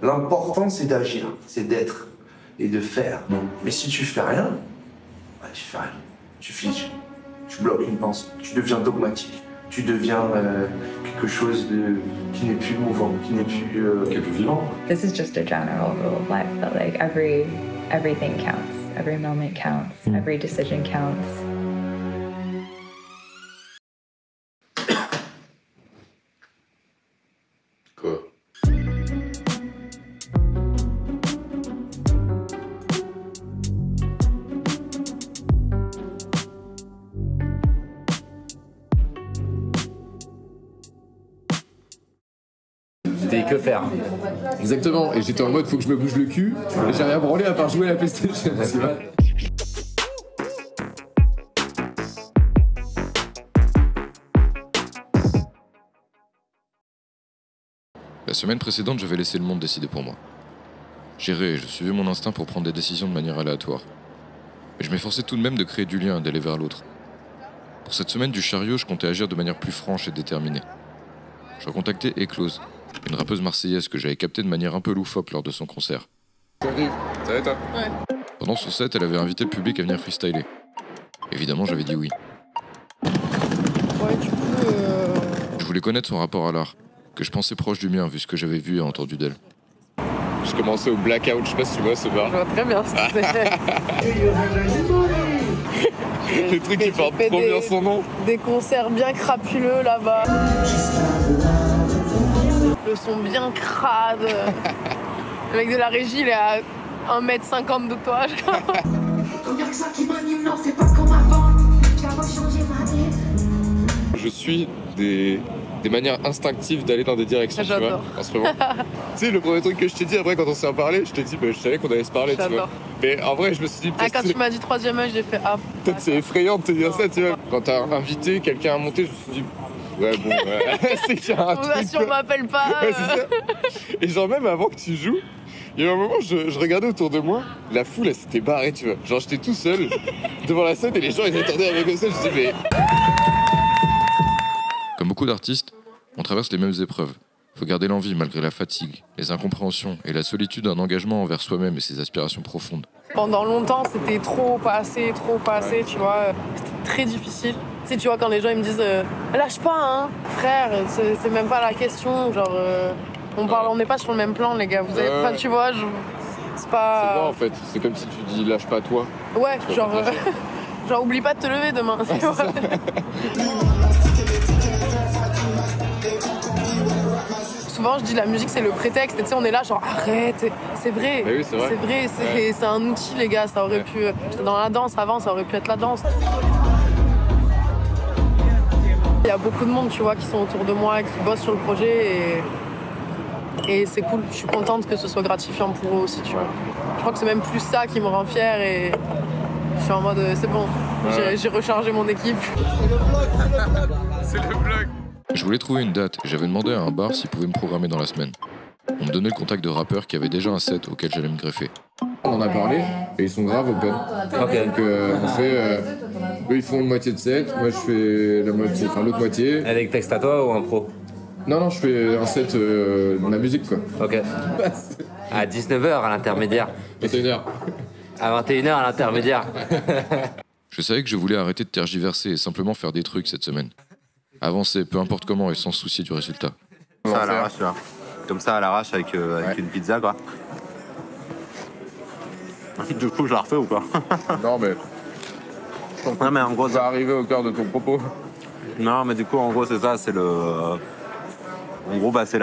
L'important, c'est d'agir, c'est d'être et de faire. Mais si tu fais rien, bah, tu fais rien. Tu figes, tu bloques une pensée, tu deviens dogmatique, tu deviens quelque chose qui n'est plus mouvant, qui n'est plus vivant. This is just a general rule of life that like everything counts, every moment counts, every decision counts. Quoi? C'était que faire. Exactement, et j'étais en mode faut que je me bouge le cul, et j'ai rien branlé à part jouer à la PlayStation. La semaine précédente, j'avais laissé le monde décider pour moi. J'errais et je suivais mon instinct pour prendre des décisions de manière aléatoire. Mais je m'efforçais tout de même de créer du lien et d'aller vers l'autre. Pour cette semaine du chariot, je comptais agir de manière plus franche et déterminée. Je recontactais Eclose, une rappeuse marseillaise que j'avais captée de manière un peu loufoque lors de son concert. Salut, ça va toi? Ouais. Pendant son set, elle avait invité le public à venir freestyler. Évidemment, j'avais dit oui. Ouais, du coup... Je voulais connaître son rapport à l'art, que je pensais proche du mien vu ce que j'avais vu et entendu d'elle. Je commençais au Blackout, je sais pas si tu vois ce bar. Je vois très bien ce que c'est. Le truc qui porte trop bien son nom. Des concerts bien crapuleux là-bas. Le son bien crade. Le mec de la régie, il est à 1m50 de toi. Je suis des manières instinctives d'aller dans des directions, tu vois, en ce moment. Tu sais, le premier truc que je t'ai dit après quand on s'est parlé, je t'ai dit, bah, je savais qu'on allait se parler, tu vois. Mais en vrai, je me suis dit... Ah, quand tu m'as dit troisième œil, j'ai fait ah. Peut-être c'est effrayant de te dire ça, tu vois. Quand t'as invité quelqu'un à monter, je me suis dit... Ouais, bon, c'est qu'il y a un truc... Si on m'appelle pas... Ouais, c'est ça. Et genre, même avant que tu joues, il y a un moment, je regardais autour de moi, la foule, elle s'était barrée, tu vois. Genre, j'étais tout seul devant la scène et les gens, ils attendaient avec ça. Je me dis, mais... Comme beaucoup d'artistes, on traverse les mêmes épreuves. Faut garder l'envie malgré la fatigue, les incompréhensions et la solitude d'un engagement envers soi-même et ses aspirations profondes. Pendant longtemps, c'était trop passé, tu vois. C'était très difficile. Tu sais, tu vois, quand les gens ils me disent lâche pas, hein, frère, c'est même pas la question. Genre, on n'est pas sur le même plan, les gars. Vous avez, enfin, tu vois, c'est pas. C'est bon, en fait. C'est comme si tu dis lâche pas toi. Ouais, genre, genre oublie pas de te lever demain. Ouais, c'est ça. Souvent, je dis la musique, c'est le prétexte. Et tu sais, on est là, genre arrête. C'est vrai. Mais oui, c'est vrai. C'est vrai. C'est un outil, les gars. Ça aurait pu. J'étais dans la danse avant, ça aurait pu être la danse. Il y a beaucoup de monde, tu vois, qui sont autour de moi, qui bossent sur le projet et c'est cool. Je suis contente que ce soit gratifiant pour eux aussi, tu vois. Je crois que c'est même plus ça qui me rend fière et je suis en mode c'est bon. Ouais. J'ai rechargé mon équipe. C'est le vlog. Je voulais trouver une date et j'avais demandé à un bar s'il pouvait me programmer dans la semaine. On me donnait le contact de rappeurs qui avaient déjà un set auquel j'allais me greffer. On en a parlé et ils sont grave open. Ok. Donc on fait... eux ils font une moitié de set, moi je fais la moitié, enfin l'autre moitié. Avec texte à toi ou un pro? Non, je fais un set de la musique quoi. Ok. À 19h à l'intermédiaire. 21h. À 21h à l'intermédiaire. Je savais que je voulais arrêter de tergiverser et simplement faire des trucs cette semaine. Avancer, peu importe comment et sans se soucier du résultat. Ça à l'arrache, tu vois. Comme ça à l'arrache avec une pizza quoi. Du coup, je la refais ou quoi? Non mais... Non mais en gros... Ça va arriver au cœur de ton propos. Non mais du coup, en gros, c'est ça, c'est le... En gros, bah, c'est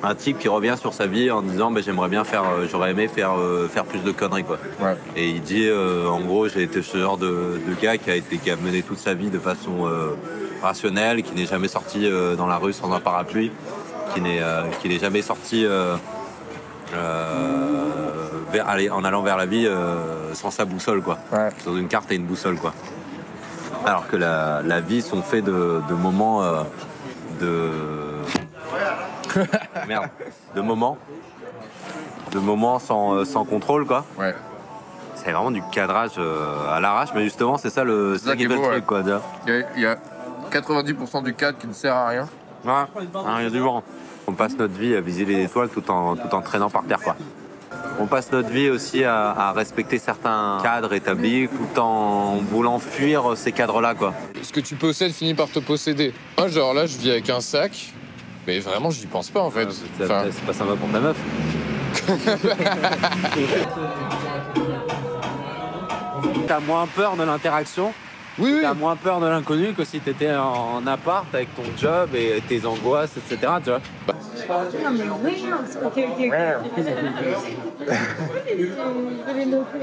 un type qui revient sur sa vie en disant bah, j'aimerais bien faire, j'aurais aimé faire plus de conneries quoi. Ouais. Et il dit en gros j'ai été ce genre de gars qui a mené toute sa vie de façon rationnelle, qui n'est jamais sorti dans la rue sans un parapluie, qui n'est jamais sorti en allant vers la vie sans sa boussole quoi. Ouais. Sans une carte et une boussole quoi. Alors que la vie sont faits de moments merde, de moments sans contrôle quoi. Ouais. C'est vraiment du cadrage à l'arrache, mais justement c'est ça qui est beau, le truc quoi. Il y a 90% du cadre qui ne sert à rien. Ouais, il y a du vent. On passe notre vie à viser les étoiles tout en traînant par terre, quoi. On passe notre vie aussi à respecter certains cadres établis tout en voulant fuir ces cadres-là, quoi. Ce que tu possèdes finit par te posséder. Moi, genre là, je vis avec un sac, mais vraiment, j'y pense pas en fait. C'est pas sympa pour ta meuf. T'as moins peur de l'interaction, Oui. t'as moins peur de l'inconnu que si t'étais en appart avec ton job et tes angoisses, etc. Tu vois.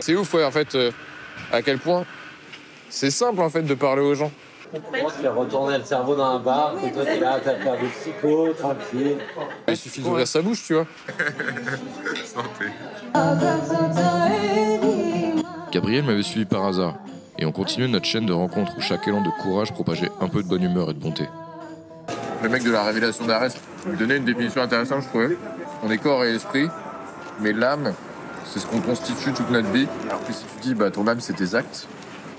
C'est ouf, ouais, en fait, à quel point c'est simple en fait de parler aux gens. On se fait retourner le cerveau dans un bar, et toi t'es là, t'as faire du psycho, tranquille. Il suffit d'ouvrir sa bouche, tu vois. Gabriel m'avait suivi par hasard, et on continuait notre chaîne de rencontres où chaque élan de courage propageait un peu de bonne humeur et de bonté. Le mec de la révélation d'Arès me donnait une définition intéressante, je trouvais. On est corps et esprit, mais l'âme, c'est ce qu'on constitue toute notre vie. Alors que si tu dis, bah, ton âme, c'est tes actes,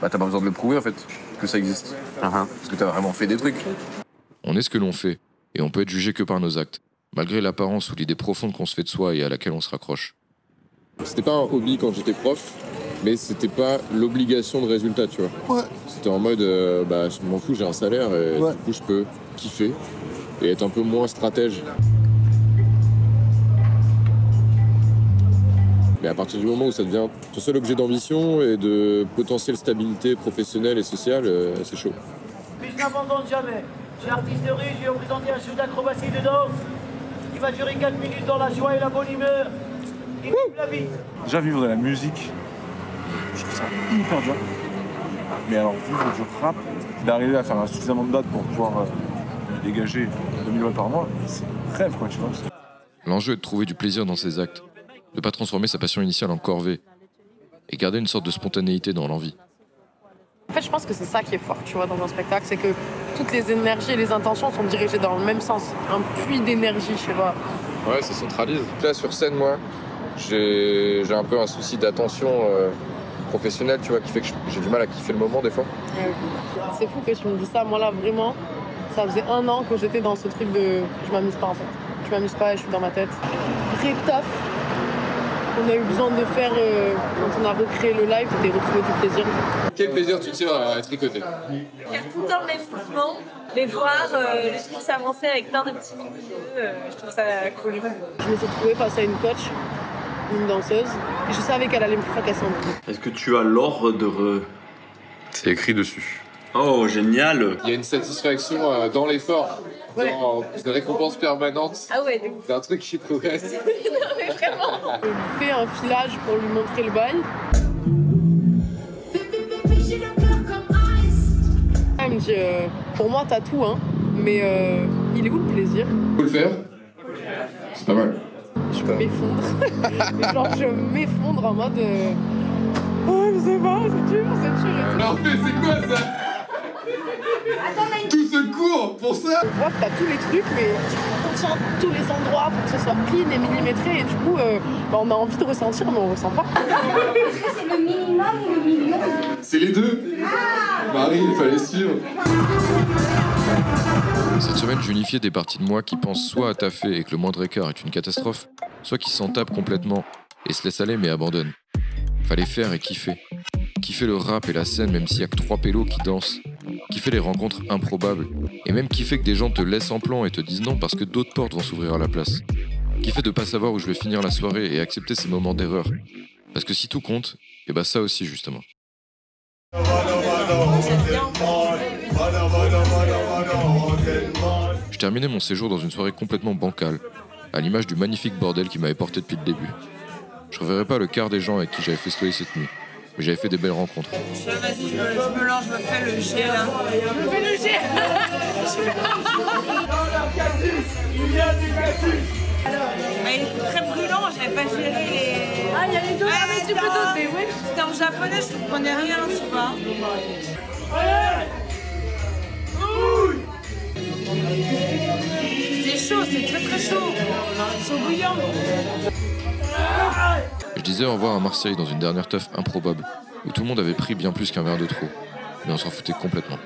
bah, t'as pas besoin de le prouver, en fait, que ça existe. Parce que t'as vraiment fait des trucs. On est ce que l'on fait, et on peut être jugé que par nos actes, malgré l'apparence ou l'idée profonde qu'on se fait de soi et à laquelle on se raccroche. C'était pas un hobby quand j'étais prof, mais c'était pas l'obligation de résultat, tu vois. Ouais. C'était en mode, bah, je m'en fous, j'ai un salaire, et du coup, je peux kiffer et être un peu moins stratège. Mais à partir du moment où ça devient ton seul objet d'ambition et de potentielle stabilité professionnelle et sociale, c'est chaud. Plus je n'abandonne jamais. Je suis artiste de rue, je vais vous présenter un show d'acrobatie de danse qui va durer 4 minutes dans la joie et la bonne humeur. Et vive la vie. Déjà, vivre de la musique, je trouve ça hyper dur. Mais alors, vivre du rap, d'arriver à faire suffisamment de dates pour pouvoir dégager 2000 € par mois, c'est un rêve, quoi, tu vois. L'enjeu est de trouver du plaisir dans ses actes, de ne pas transformer sa passion initiale en corvée, et garder une sorte de spontanéité dans l'envie. En fait, je pense que c'est ça qui est fort, tu vois, dans un spectacle, c'est que toutes les énergies et les intentions sont dirigées dans le même sens. Un puits d'énergie, je sais pas. Ouais, ça centralise. Là, sur scène, moi, j'ai un peu un souci d'attention professionnelle, tu vois, qui fait que j'ai du mal à kiffer le moment, des fois. C'est fou que tu me dis ça. Moi, là, vraiment, ça faisait 1 an que j'étais dans ce truc de... Je m'amuse pas, en fait. Je m'amuse pas et je suis dans ma tête. Vrai taf qu'on a eu besoin de faire quand on a recréé le live, c'était retrouver du plaisir. Quel plaisir tu tires à tricoter? Faire tout le temps le même mouvement, les voir, les trucs s'avancer avec plein de petits milieux, je trouve ça cool. Je me suis retrouvée face à une coach, une danseuse, et je savais qu'elle allait me fracasser en plus. Est-ce que tu as l'ordre de... C'est écrit dessus. Oh, génial! Il y a une satisfaction dans l'effort, dans une récompense permanente. Ah ouais, d'un truc qui progresse. Non mais vraiment. Je fais un filage pour lui montrer le bail. Elle me dit, pour moi t'as tout, hein, mais il est où le plaisir? Faut le faire. C'est pas mal. Je m'effondre. Genre je m'effondre en mode... Oh, je sais pas, c'est dur. Mais en fait, c'est quoi ça? Tout ce cours pour ça? On voit que t'as tous les trucs, mais tu contiens tous les endroits pour que ce soit clean et millimétré. Et du coup, on a envie de ressentir, mais on ressent pas. C'est le minimum ou le million? C'est les deux. Marie, il fallait suivre. Cette semaine, j'unifiais des parties de moi qui pensent soit à taffer et que le moindre écart est une catastrophe, soit qui s'en tapent complètement et se laissent aller mais abandonnent. Fallait faire et kiffer. Kiffer le rap et la scène même s'il y a que 3 pélos qui dansent. Kiffer les rencontres improbables. Et même kiffer que des gens te laissent en plan et te disent non parce que d'autres portes vont s'ouvrir à la place. Kiffer de pas savoir où je vais finir la soirée et accepter ces moments d'erreur. Parce que si tout compte, et bah ça aussi justement. Je terminais mon séjour dans une soirée complètement bancale, à l'image du magnifique bordel qui m'avait porté depuis le début. Je reverrai pas le quart des gens avec qui j'avais festoyé cette nuit, mais j'avais fait des belles rencontres. Vas-y, je me lance, je me fais le jet là. Je me fais le jet. Il y a du cactus. Il était très brûlant, j'avais pas géré les... Ah, il y a les deux, mais tu peux d'autres, mais oui. C'était en japonais, je comprenais rien, tu vois. C'est chaud, c'est très très chaud. Chaud bouillant. Je disais au revoir à Marseille dans une dernière teuf improbable, où tout le monde avait pris bien plus qu'un verre de trop, mais on s'en foutait complètement.